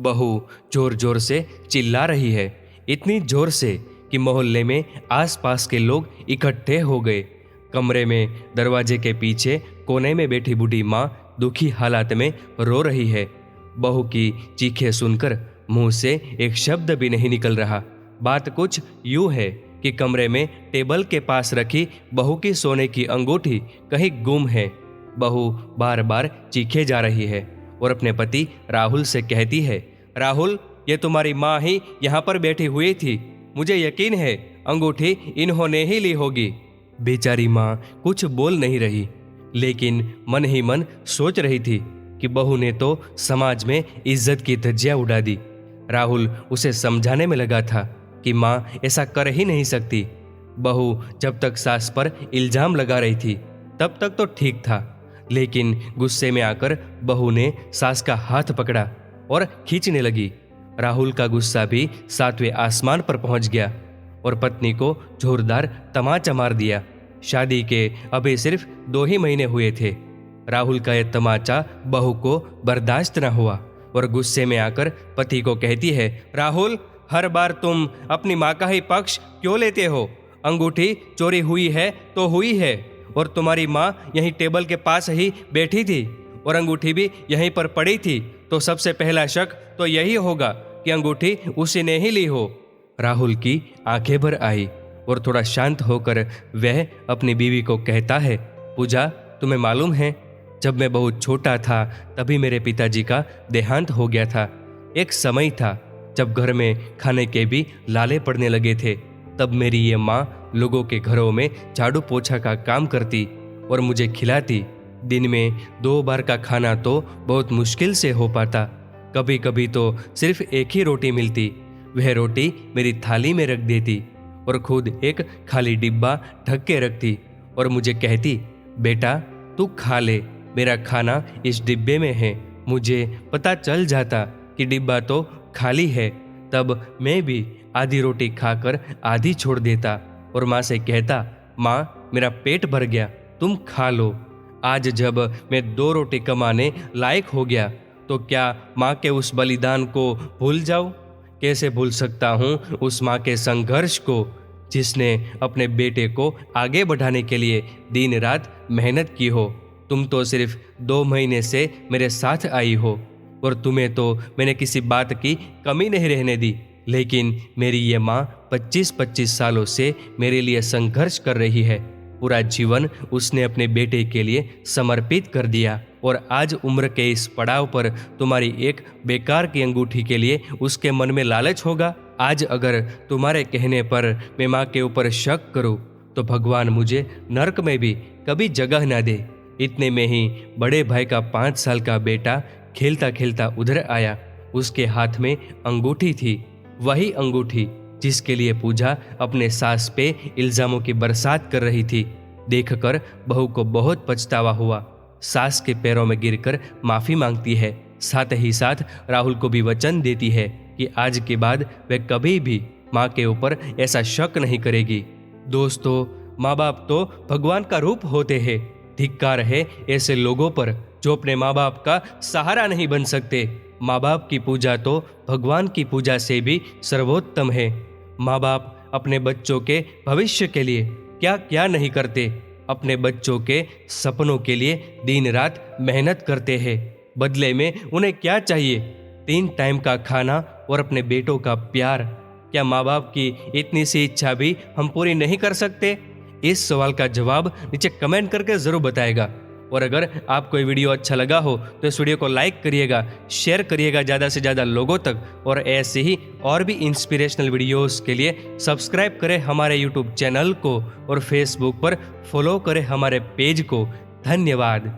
बहू जोर जोर से चिल्ला रही है, इतनी जोर से कि मोहल्ले में आसपास के लोग इकट्ठे हो गए। कमरे में दरवाजे के पीछे कोने में बैठी बूढ़ी माँ दुखी हालात में रो रही है। बहू की चीखें सुनकर मुंह से एक शब्द भी नहीं निकल रहा। बात कुछ यूं है कि कमरे में टेबल के पास रखी बहू की सोने की अंगूठी कहीं गुम है। बहू बार बार चीखे जा रही है और अपने पति राहुल से कहती है, राहुल, ये तुम्हारी माँ ही यहाँ पर बैठी हुई थी, मुझे यकीन है अंगूठी इन्होंने ही ली होगी। बेचारी माँ कुछ बोल नहीं रही, लेकिन मन ही मन सोच रही थी कि बहू ने तो समाज में इज्जत की धज्जियां उड़ा दी। राहुल उसे समझाने में लगा था कि माँ ऐसा कर ही नहीं सकती। बहू जब तक सास पर इल्जाम लगा रही थी तब तक तो ठीक था, लेकिन गुस्से में आकर बहू ने सास का हाथ पकड़ा और खींचने लगी। राहुल का गुस्सा भी 7वें आसमान पर पहुंच गया और पत्नी को जोरदार तमाचा मार दिया। शादी के अभी सिर्फ 2 ही महीने हुए थे। राहुल का यह तमाचा बहू को बर्दाश्त न हुआ और गुस्से में आकर पति को कहती है, राहुल, हर बार तुम अपनी माँ का ही पक्ष क्यों लेते हो? अंगूठी चोरी हुई है तो हुई है, और तुम्हारी माँ यहीं टेबल के पास ही बैठी थी और अंगूठी भी यहीं पर पड़ी थी, तो सबसे पहला शक तो यही होगा कि अंगूठी उसी ने ही ली हो। राहुल की आंखें भर आई और थोड़ा शांत होकर वह अपनी बीवी को कहता है, पूजा, तुम्हें मालूम है, जब मैं बहुत छोटा था तभी मेरे पिताजी का देहांत हो गया था। एक समय था जब घर में खाने के भी लाले पड़ने लगे थे। तब मेरी ये माँ लोगों के घरों में झाड़ू पोछा का काम करती और मुझे खिलाती। दिन में 2 बार का खाना तो बहुत मुश्किल से हो पाता, कभी कभी तो सिर्फ एक ही रोटी मिलती। वह रोटी मेरी थाली में रख देती और खुद एक खाली डिब्बा ढक के रखती और मुझे कहती, बेटा तू खा ले, मेरा खाना इस डिब्बे में है। मुझे पता चल जाता कि डिब्बा तो खाली है, तब मैं भी आधी रोटी खाकर आधी छोड़ देता और माँ से कहता, माँ, मेरा पेट भर गया, तुम खा लो। आज जब मैं 2 रोटी कमाने लायक हो गया तो क्या माँ के उस बलिदान को भूल जाऊं? कैसे भूल सकता हूँ उस माँ के संघर्ष को, जिसने अपने बेटे को आगे बढ़ाने के लिए दिन रात मेहनत की हो। तुम तो सिर्फ 2 महीने से मेरे साथ आई हो और तुम्हें तो मैंने किसी बात की कमी नहीं रहने दी, लेकिन मेरी ये माँ 25-25 सालों से मेरे लिए संघर्ष कर रही है। पूरा जीवन उसने अपने बेटे के लिए समर्पित कर दिया और आज उम्र के इस पड़ाव पर तुम्हारी एक बेकार की अंगूठी के लिए उसके मन में लालच होगा। आज अगर तुम्हारे कहने पर मैं माँ के ऊपर शक करूँ तो भगवान मुझे नर्क में भी कभी जगह ना दे। इतने में ही बड़े भाई का 5 साल का बेटा खेलता खेलता उधर आया। उसके हाथ में अंगूठी थी, वही अंगूठी जिसके लिए पूजा अपने सास पे इल्जामों की बरसात कर रही थी। देखकर बहू को बहुत पछतावा हुआ। सास के पैरों में गिरकर माफी मांगती है, साथ ही साथ राहुल को भी वचन देती है कि आज के बाद वह कभी भी माँ के ऊपर ऐसा शक नहीं करेगी। दोस्तों, माँ बाप तो भगवान का रूप होते हैं। धिक्कार है ऐसे लोगों पर जो अपने माँ बाप का सहारा नहीं बन सकते। माँ बाप की पूजा तो भगवान की पूजा से भी सर्वोत्तम है। माँ बाप अपने बच्चों के भविष्य के लिए क्या क्या नहीं करते, अपने बच्चों के सपनों के लिए दिन रात मेहनत करते हैं। बदले में उन्हें क्या चाहिए? 3 टाइम का खाना और अपने बेटों का प्यार। क्या माँ बाप की इतनी सी इच्छा भी हम पूरी नहीं कर सकते? इस सवाल का जवाब नीचे कमेंट करके जरूर बताएगा। और अगर आपको ये वीडियो अच्छा लगा हो तो इस वीडियो को लाइक करिएगा, शेयर करिएगा ज़्यादा से ज़्यादा लोगों तक, और ऐसे ही और भी इंस्पिरेशनल वीडियोस के लिए सब्सक्राइब करें हमारे यूट्यूब चैनल को और फेसबुक पर फॉलो करें हमारे पेज को। धन्यवाद।